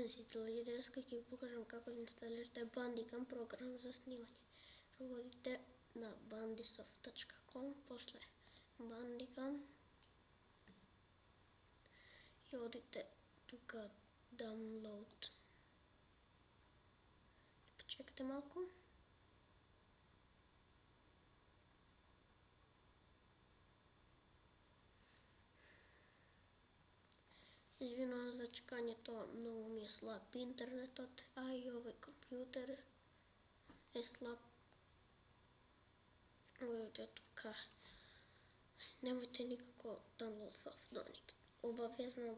Денесите денеска ќе ви покажам како да инсталирате Bandicam програм за снимање. Проводите на bandisoft.com, после Bandicam и одите тука download. Почекате малку. Извинувам за чекањето, многу ми е слаб интернетот, а и овој компјутер е слаб. Одите тука. Немојте никако download soft доник. Обавезно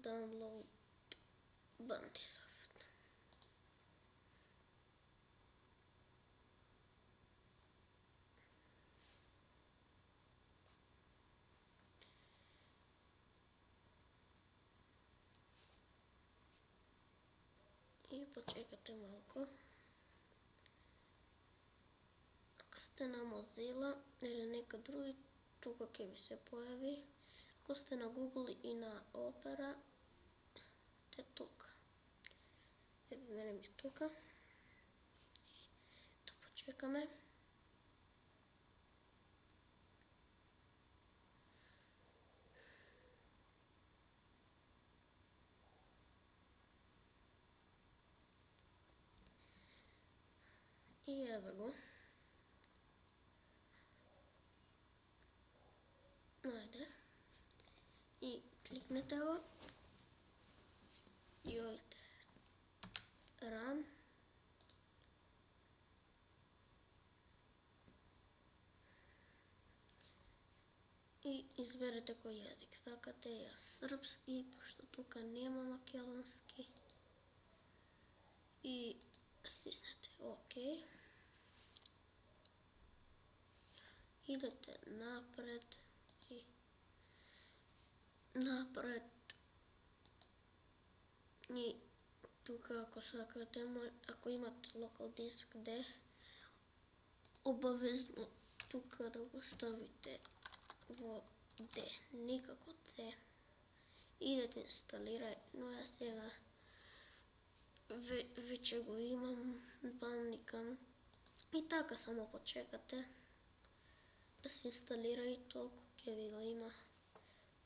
download Bandisoft. И почекате малку. Ако сте на Mozilla или нека други, тука ќе ви се појави. Ако сте на Google и на Opera, те тука. Мене ми тука. Да почекаме. И еве го. Ајде. И кликнете го. И одите Run. И изберете кој јазик сакате, јас српски, пошто тука нема македонски. И стиснете ОК. Идете напред и напред. И тука ако сакате, ако имате local disk D, обавезно тука да го ставите во D, никако C. Идете инсталирај, но јас сега веќе го имам Bandicam. И така само почекате да се инсталира и толку ќе ви го има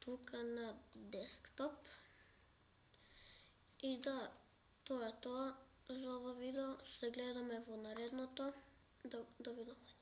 тука на десктоп. И да, тоа е тоа за ова видео. Се гледаме во наредното. Довидување.